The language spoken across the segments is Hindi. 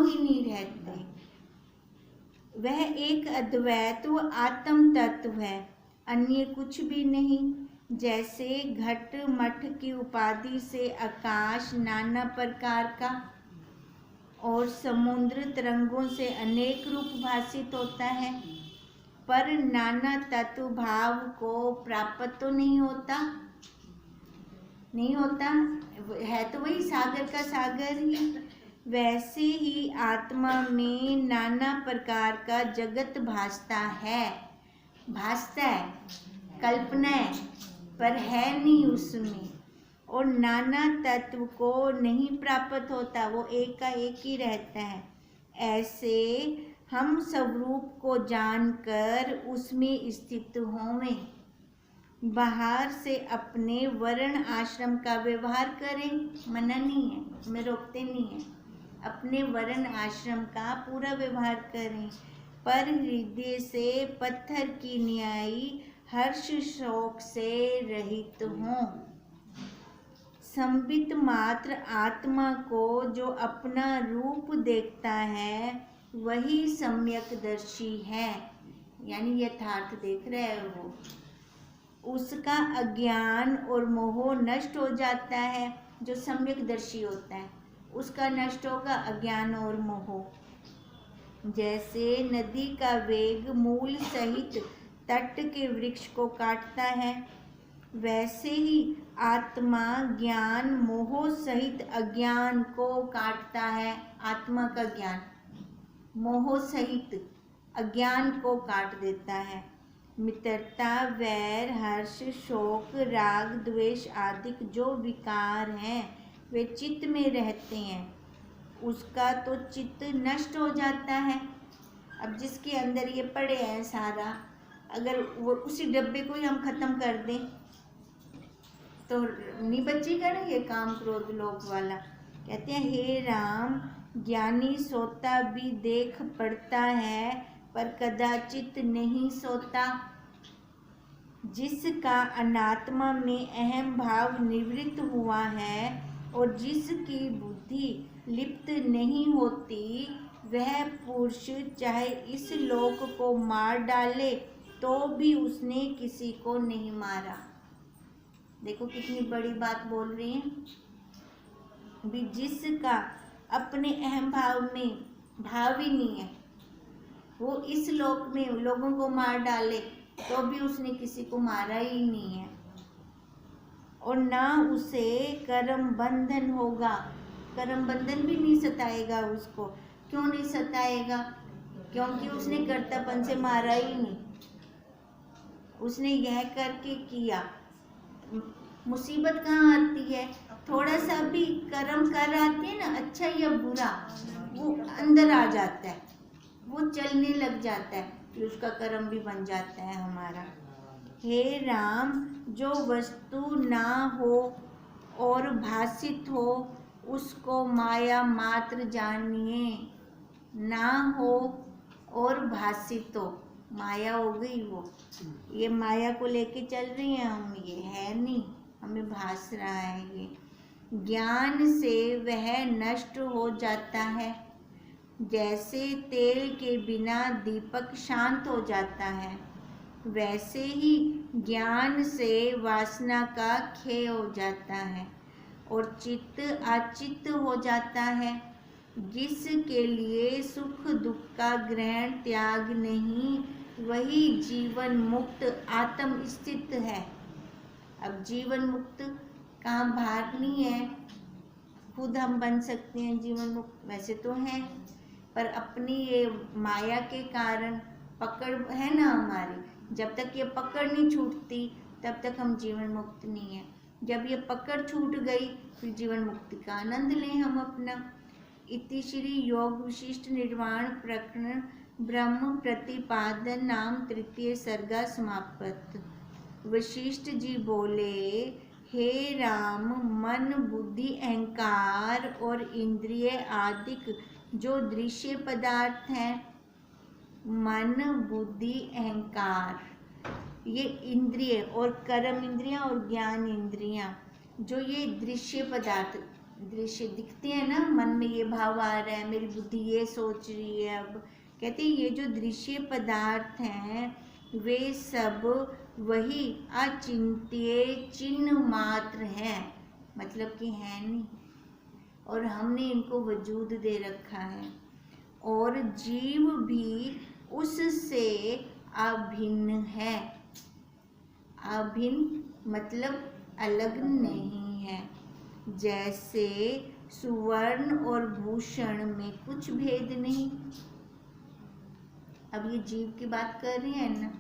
ही नहीं रहते। वह एक अद्वैत व आत्म तत्व है, अन्य कुछ भी नहीं। जैसे घट मठ की उपाधि से आकाश नाना प्रकार का और समुद्र तरंगों से अनेक रूप भासित होता है, पर नाना तत्व भाव को प्राप्त तो नहीं होता, है तो वही सागर का सागर ही। वैसे ही आत्मा में नाना प्रकार का जगत भासता है, कल्पना है, पर है नहीं उसमें। और नाना तत्व को नहीं प्राप्त होता, वो एक का एक ही रहता है। ऐसे हम स्वरूप को जानकर उसमें स्थित होवें, बाहर से अपने वर्ण आश्रम का व्यवहार करें, मना नहीं है, हमें रोकते नहीं है, अपने वर्ण आश्रम का पूरा व्यवहार करें, पर हृदय से पत्थर की न्यायी हर्ष शोक से रहित हों। संबित मात्र आत्मा को जो अपना रूप देखता है वही सम्यकदर्शी है, यानी यथार्थ देख रहा है वो। उसका अज्ञान और मोह नष्ट हो जाता है। जो सम्यकदर्शी होता है उसका नष्ट होगा अज्ञान और मोह। जैसे नदी का वेग मूल सहित तट के वृक्ष को काटता है, वैसे ही आत्मा ज्ञान मोह सहित अज्ञान को काटता है। आत्मा का ज्ञान मोह सहित अज्ञान को काट देता है। मित्रता, वैर, हर्ष, शोक, राग, द्वेष आदि जो विकार हैं वे चित्त में रहते हैं, उसका तो चित्त नष्ट हो जाता है। अब जिसके अंदर ये पड़े हैं सारा, अगर वो उसी डब्बे को ही हम खत्म कर दें तो नहीं बचेगा ना ये काम क्रोध लोभ वाला। कहते हैं हे राम, ज्ञानी सोता भी देख पड़ता है पर कदाचित नहीं सोता। जिसका अनात्मा में अहम भाव निवृत्त हुआ है और जिसकी बुद्धि लिप्त नहीं होती, वह पुरुष चाहे इस लोक को मार डाले तो भी उसने किसी को नहीं मारा। देखो कितनी बड़ी बात बोल रही है भी। जिसका अपने अहम भाव में भाव ही नहीं है, वो इस लोक में लोगों को मार डाले तो भी उसने किसी को मारा ही नहीं है। और ना उसे कर्म बंधन होगा, कर्म बंधन भी नहीं सताएगा उसको। क्यों नहीं सताएगा? क्योंकि उसने कर्तापन से मारा ही नहीं, उसने यह करके किया। मुसीबत कहाँ आती है? थोड़ा सा भी कर्म कर आती है ना, अच्छा या बुरा, वो अंदर आ जाता है, वो चलने लग जाता है, फिर उसका कर्म भी बन जाता है हमारा। हे राम, जो वस्तु ना हो और भासित हो उसको माया मात्र जानिए। ना हो और भासित हो, माया हो गई वो। ये माया को लेके चल रही हैं हम, ये है नहीं, हमें भास रहा है ये। ज्ञान से वह नष्ट हो जाता है, जैसे तेल के बिना दीपक शांत हो जाता है, वैसे ही ज्ञान से वासना का क्षय हो जाता है और चित्त अचित्त हो जाता है। जिसके लिए सुख दुख का ग्रहण त्याग नहीं, वही जीवन मुक्त आत्म स्थित है। अब जीवन मुक्त कहाँ बाहर नहीं है, खुद हम बन सकते हैं जीवन मुक्त, वैसे तो हैं, पर अपनी ये माया के कारण पकड़ है ना हमारी। जब तक ये पकड़ नहीं छूटती तब तक हम जीवन मुक्त नहीं है। जब ये पकड़ छूट गई फिर जीवन मुक्ति का आनंद लें हम अपना। इति श्री योग विशिष्ट निर्वाण प्रकरण ब्रह्म प्रतिपादन नाम तृतीय सर्गा समाप्त। वशिष्ठ जी बोले, हे राम, मन बुद्धि अहंकार और इंद्रिय आदि जो दृश्य पदार्थ हैं, मन बुद्धि अहंकार, ये इंद्रिय और कर्म इंद्रियां और ज्ञान इंद्रियां, जो ये दृश्य पदार्थ, दृश्य दिखते हैं ना, मन में ये भाव आ रहा है, मेरी बुद्धि ये सोच रही है। अब कहते हैं ये जो दृश्य पदार्थ हैं वे सब वही अचिंत्य चिन्ह मात्र हैं, मतलब कि है नहीं, और हमने इनको वजूद दे रखा है। और जीव भी उससे अभिन्न है। अभिन्न मतलब अलग नहीं है। जैसे सुवर्ण और भूषण में कुछ भेद नहीं। अब ये जीव की बात कर रही है ना।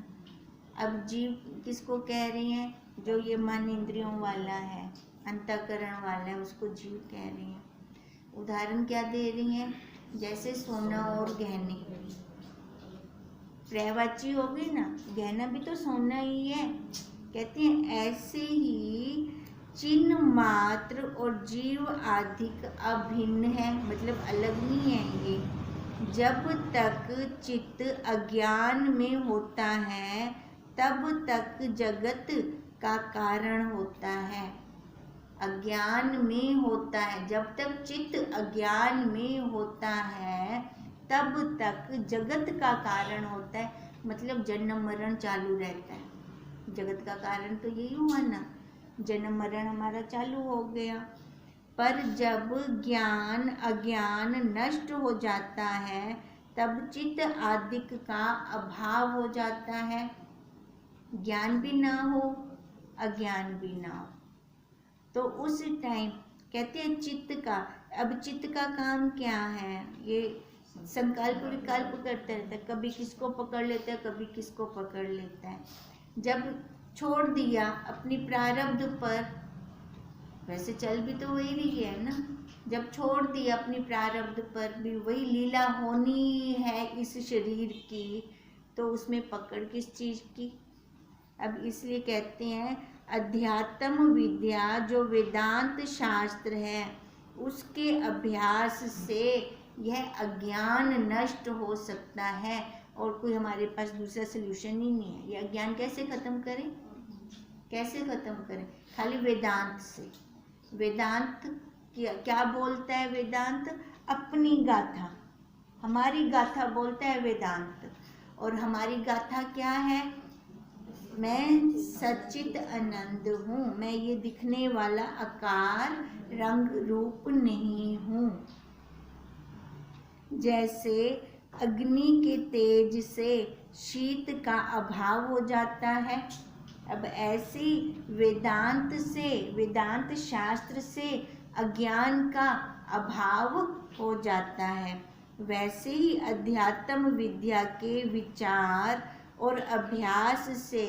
अब जीव किसको कह रही हैं? जो ये मन इंद्रियों वाला है, अंतःकरण वाला है, उसको जीव कह रही हैं। उदाहरण क्या दे रही हैं? जैसे सोना और गहने, पर्यायवाची हो गई ना, गहना भी तो सोना ही है। कहते हैं ऐसे ही चिन्ह मात्र और जीव अधिक अभिन्न है, मतलब अलग नहीं है ये। जब तक चित्त अज्ञान में होता है तब तक जगत का कारण होता है। अज्ञान में होता है, जब तक चित्त अज्ञान में होता है तब तक जगत का कारण होता है, मतलब जन्म मरण चालू रहता है। जगत का कारण तो यही हुआ ना, जन्म मरण हमारा चालू हो गया। पर जब ज्ञान अज्ञान नष्ट हो जाता है तब चित्त आदिक का अभाव हो जाता है। ज्ञान भी ना हो, अज्ञान भी ना हो, तो उस टाइम कहते हैं चित्त का, अब चित्त का काम क्या है? ये संकल्प विकल्प करता रहता है, कभी किसको पकड़ लेता है, कभी किसको पकड़ लेता है। जब छोड़ दिया अपनी प्रारब्ध पर, वैसे चल भी तो वही रही है ना, जब छोड़ दिया अपनी प्रारब्ध पर भी वही लीला होनी है इस शरीर की, तो उसमें पकड़ किस चीज की? अब इसलिए कहते हैं अध्यात्म विद्या जो वेदांत शास्त्र है उसके अभ्यास से यह अज्ञान नष्ट हो सकता है, और कोई हमारे पास दूसरा सलूशन ही नहीं है। यह अज्ञान कैसे खत्म करें? कैसे खत्म करें? खाली वेदांत से। वेदांत क्या बोलता है? वेदांत अपनी गाथा, हमारी गाथा बोलता है वेदांत। और हमारी गाथा क्या है? मैं सच्चित आनंद हूँ, मैं ये दिखने वाला आकार रंग रूप नहीं हूँ। जैसे अग्नि के तेज से शीत का अभाव हो जाता है, अब ऐसी वेदांत से, वेदांत शास्त्र से अज्ञान का अभाव हो जाता है। वैसे ही अध्यात्म विद्या के विचार और अभ्यास से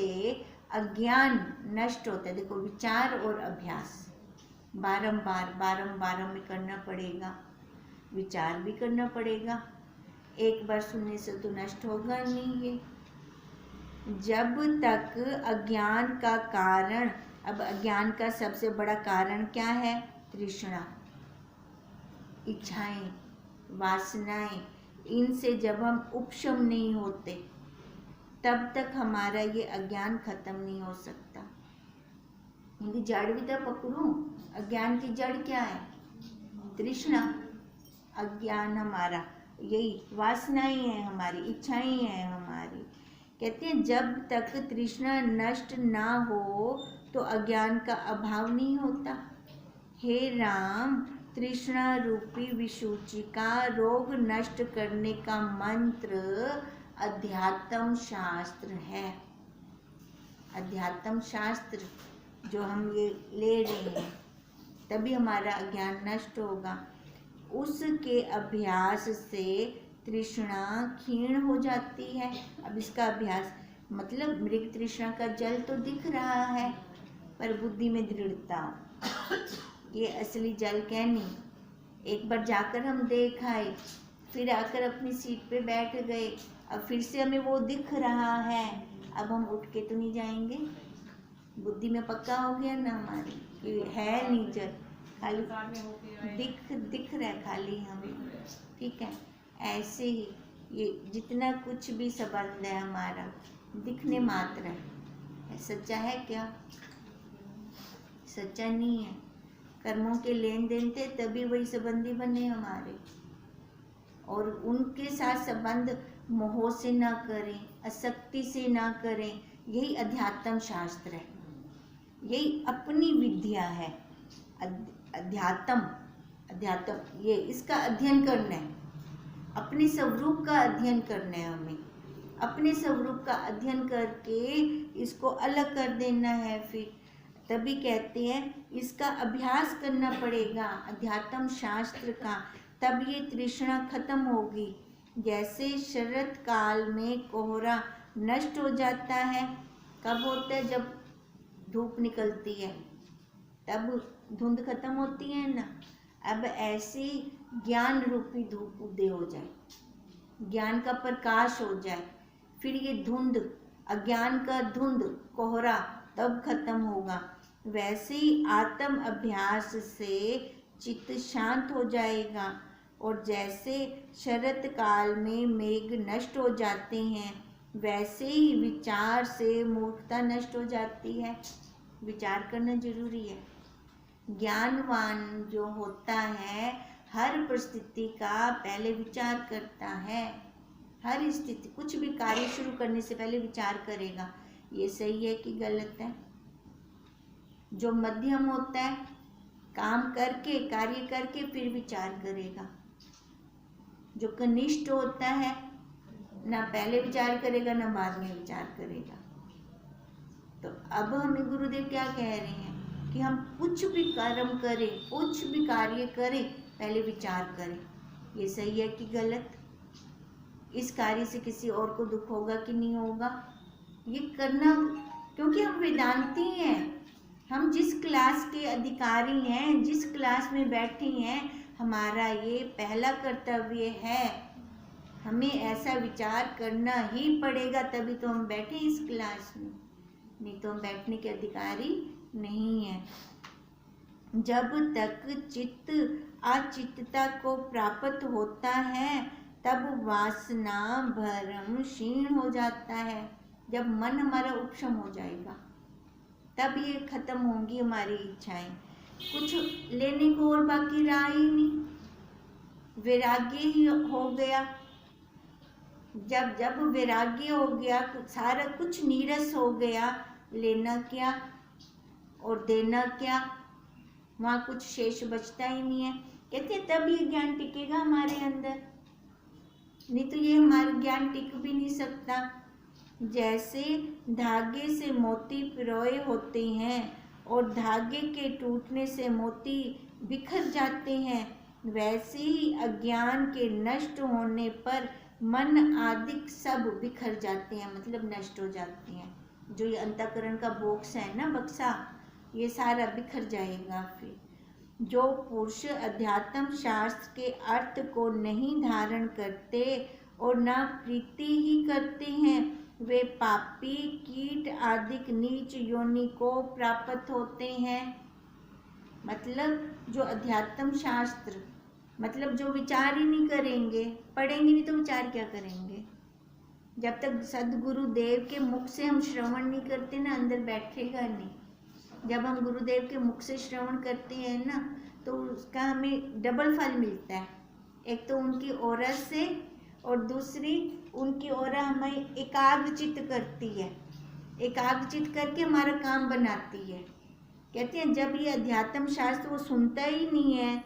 अज्ञान नष्ट होता है। देखो, विचार और अभ्यास बारंबार हमें करना पड़ेगा, विचार भी करना पड़ेगा, एक बार सुनने से तो नष्ट होगा नहीं ये। जब तक अज्ञान का कारण, अब अज्ञान का सबसे बड़ा कारण क्या है? तृष्णा, इच्छाएं, वासनाएं। इनसे जब हम उपशम नहीं होते तब तक हमारा ये अज्ञान खत्म नहीं हो सकता। इनकी जड़ भी तो पकड़ूं। अज्ञान की जड़ क्या है? तृष्णा। अज्ञान हमारा यही वासनाएं हैं, हमारी इच्छाएं हैं हमारी। कहते हैं जब तक तृष्णा नष्ट ना हो तो अज्ञान का अभाव नहीं होता। हे राम, तृष्णा रूपी विसूची का रोग नष्ट करने का मंत्र अध्यात्म शास्त्र है। अध्यात्म शास्त्र जो हम ये ले रहे हैं तभी हमारा अज्ञान नष्ट होगा। उसके अभ्यास से तृष्णा क्षीण हो जाती है। अब इसका अभ्यास मतलब मृग तृष्णा का जल तो दिख रहा है पर बुद्धि में दृढ़ता, ये असली जल क्या नहीं। एक बार जाकर हम देख आए, फिर आकर अपनी सीट पे बैठ गए, अब फिर से हमें वो दिख रहा है, अब हम उठ के तो नहीं जाएंगे। बुद्धि में पक्का हो गया ना हमारी कि है नहीं जल, खाली दिख रहा है खाली हमें। ठीक है, ऐसे ही ये जितना कुछ भी संबंध है हमारा दिखने मात्र है। सच्चा है क्या? सच्चा नहीं है। कर्मों के लेन देन थे, तभी वही संबंधी बने हमारे। और उनके साथ संबंध मोह से ना करें, आसक्ति से ना करें, यही अध्यात्म शास्त्र है, यही अपनी विद्या है। अध्यात्म ये इसका अध्ययन करना है, अपने स्वरूप का अध्ययन करना है हमें। अपने स्वरूप का अध्ययन करके इसको अलग कर देना है। फिर तभी कहते हैं इसका अभ्यास करना पड़ेगा अध्यात्म शास्त्र का, तब ये तृष्णा खत्म होगी। जैसे शरत काल में कोहरा नष्ट हो जाता है, कब होता है? जब धूप निकलती है तब धुंध खत्म होती है ना। अब ऐसे ज्ञान रूपी धूप उदय हो जाए, ज्ञान का प्रकाश हो जाए, फिर ये धुंध, अज्ञान का धुंध, कोहरा तब खत्म होगा। वैसे ही आत्म अभ्यास से चित्त शांत हो जाएगा। और जैसे शरत काल में मेघ नष्ट हो जाते हैं, वैसे ही विचार से मूर्खता नष्ट हो जाती है। विचार करना जरूरी है। ज्ञानवान जो होता है हर परिस्थिति का पहले विचार करता है। हर स्थिति, कुछ भी कार्य शुरू करने से पहले विचार करेगा, ये सही है कि गलत है। जो मध्यम होता है काम करके, कार्य करके फिर विचार करेगा। जो कनिष्ठ होता है ना पहले विचार करेगा ना बाद में विचार करेगा। तो अब हमें गुरुदेव क्या कह रहे हैं कि हम कुछ भी कर्म करें, कुछ भी कार्य करें, पहले विचार करें, ये सही है कि गलत, इस कार्य से किसी और को दुख होगा कि नहीं होगा, ये करना। क्योंकि हम वेदांती हैं, हम जिस क्लास के अधिकारी हैं, जिस क्लास में बैठे हैं, हमारा ये पहला कर्तव्य है। हमें ऐसा विचार करना ही पड़ेगा, तभी तो हम बैठे इस क्लास में, नहीं तो हम बैठने के अधिकारी नहीं है। जब तक चित्त अचित्तता को प्राप्त होता है तब वासना भरम क्षीण हो जाता है। जब मन हमारा उपशम हो जाएगा तब ये खत्म होंगी हमारी इच्छाएं, कुछ लेने को और बाकी रहा ही नहीं, वैराग्य ही हो गया। जब वैराग्य हो गया, सारा कुछ नीरस हो गया, लेना क्या और देना क्या, वहाँ कुछ शेष बचता ही नहीं है। कहते हैं तब ये ज्ञान टिकेगा हमारे अंदर, नहीं तो ये हमारा ज्ञान टिक भी नहीं सकता। जैसे धागे से मोती पिरोए होते हैं और धागे के टूटने से मोती बिखर जाते हैं, वैसे ही अज्ञान के नष्ट होने पर मन आदि सब बिखर जाते हैं, मतलब नष्ट हो जाते हैं। जो ये अंतःकरण का बॉक्स है ना, बक्सा, ये सारा बिखर जाएगा। फिर जो पुरुष अध्यात्म शास्त्र के अर्थ को नहीं धारण करते और ना प्रीति ही करते हैं, वे पापी, कीट आदि नीच योनि को प्राप्त होते हैं। मतलब जो अध्यात्म शास्त्र, मतलब जो विचार ही नहीं करेंगे, पढ़ेंगे नहीं तो विचार क्या करेंगे। जब तक सदगुरु देव के मुख से हम श्रवण नहीं करते ना, अंदर बैठेगा नहीं। जब हम गुरुदेव के मुख से श्रवण करते हैं ना, तो उसका हमें डबल फल मिलता है। एक तो उनकी ओरा से, और दूसरी उनकी ओरा हमें एकाग्रचित्त करती है, एकाग्रचित्त करके हमारा काम बनाती है। कहते हैं जब ये अध्यात्म शास्त्र वो सुनता ही नहीं है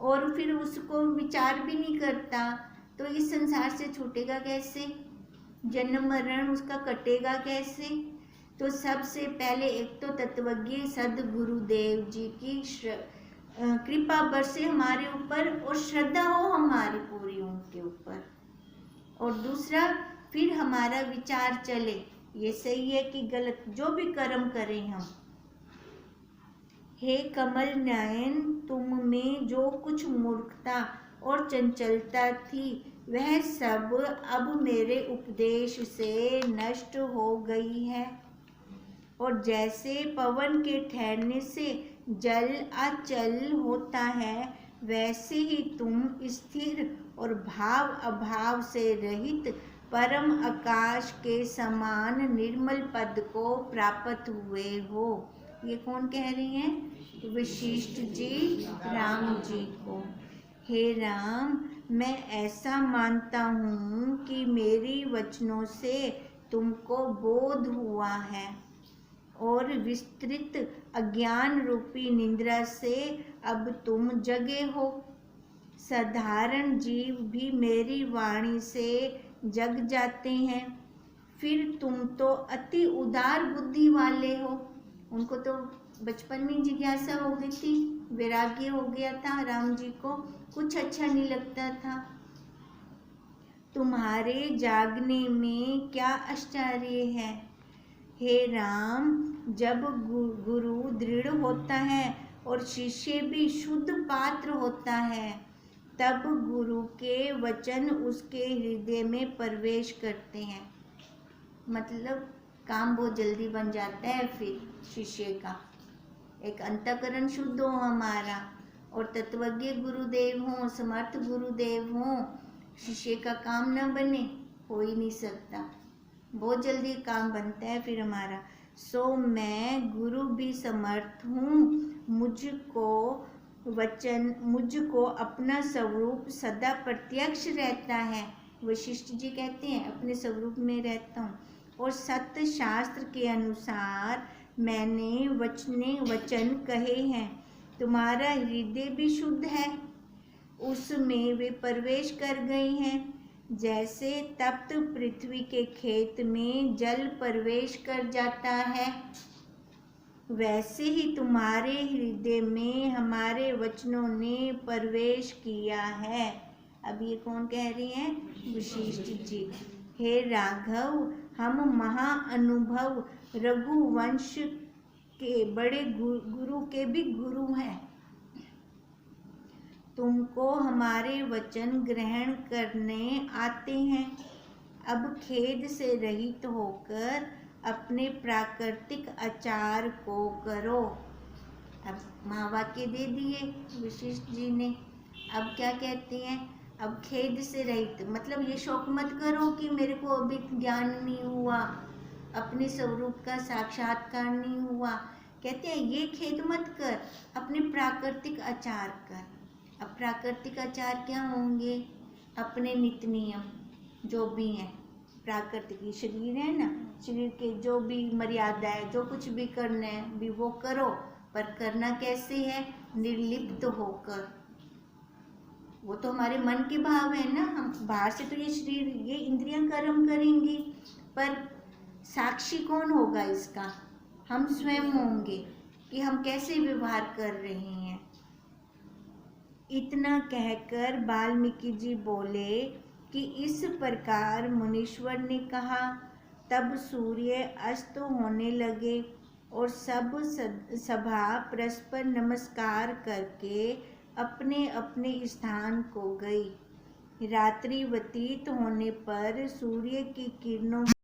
और फिर उसको विचार भी नहीं करता, तो इस संसार से छूटेगा कैसे, जन्म मरण उसका कटेगा कैसे। तो सबसे पहले एक तो तत्वज्ञ सदगुरुदेव जी की कृपा बरसे हमारे ऊपर और श्रद्धा हो हमारी पूरी उनके ऊपर, और दूसरा फिर हमारा विचार चले ये सही है कि गलत, जो भी कर्म करें हम। हे कमल नयन, तुम में जो कुछ मूर्खता और चंचलता थी वह सब अब मेरे उपदेश से नष्ट हो गई है। और जैसे पवन के ठहरने से जल अचल होता है, वैसे ही तुम स्थिर और भाव अभाव से रहित परम आकाश के समान निर्मल पद को प्राप्त हुए हो। ये कौन कह रही हैं? वशिष्ठ जी राम जी को, हे राम, मैं ऐसा मानता हूँ कि मेरी वचनों से तुमको बोध हुआ है और विस्तृत अज्ञान रूपी निद्रा से अब तुम जगे हो। साधारण जीव भी मेरी वाणी से जग जाते हैं, फिर तुम तो अति उदार बुद्धि वाले हो। उनको तो बचपन में जिज्ञासा हो गई थी, वैराग्य हो गया था, राम जी को कुछ अच्छा नहीं लगता था। तुम्हारे जागने में क्या आश्चर्य है, हे राम। जब गुरु दृढ़ होता है और शिष्य भी शुद्ध पात्र होता है, तब गुरु के वचन उसके हृदय में प्रवेश करते हैं। मतलब काम बहुत जल्दी बन जाता है। फिर शिष्य का एक अंतःकरण शुद्ध हो हमारा, और तत्वज्ञ गुरुदेव हो, समर्थ गुरुदेव हो, शिष्य का काम न बने, हो ही नहीं सकता। बहुत जल्दी काम बनता है फिर हमारा। सो मैं गुरु भी समर्थ हूँ, मुझको अपना स्वरूप सदा प्रत्यक्ष रहता है। वशिष्ठ जी कहते हैं अपने स्वरूप में रहता हूँ, और सत्य शास्त्र के अनुसार मैंने वचन कहे हैं। तुम्हारा हृदय भी शुद्ध है, उसमें वे प्रवेश कर गए हैं। जैसे तप्त पृथ्वी के खेत में जल प्रवेश कर जाता है, वैसे ही तुम्हारे हृदय में हमारे वचनों ने प्रवेश किया है। अब ये कौन कह रही हैं? वशिष्ठ जी। हे राघव, हम महाअनुभव रघुवंश के बड़े गुरु के भी गुरु हैं। तुमको हमारे वचन ग्रहण करने आते हैं। अब खेद से रहित होकर अपने प्राकृतिक आचार को करो। अब महावाक्य दे दिए वशिष्ठ जी ने। अब क्या कहते हैं? अब खेद से रहित मतलब ये शोक मत करो कि मेरे को अभी ज्ञान नहीं हुआ, अपने स्वरूप का साक्षात्कार नहीं हुआ। कहते हैं ये खेद मत कर, अपने प्राकृतिक आचार कर। अब प्राकृतिक आचार क्या होंगे? अपने नित्य नियम जो भी हैं, प्राकृतिक शरीर है ना, शरीर के जो भी मर्यादा है, जो कुछ भी करना है भी वो करो, पर करना कैसे है? निर्लिप्त होकर। वो तो हमारे मन के भाव है ना, हम बाहर से तो ये शरीर ये इंद्रियां कर्म करेंगी, पर साक्षी कौन होगा इसका? हम स्वयं होंगे कि हम कैसे व्यवहार कर रहे हैं। इतना कहकर वाल्मीकि जी बोले कि इस प्रकार मुनीश्वर ने कहा। तब सूर्य अस्त होने लगे और सब सभा परस्पर नमस्कार करके अपने अपने स्थान को गई। रात्रि व्यतीत होने पर सूर्य की किरणों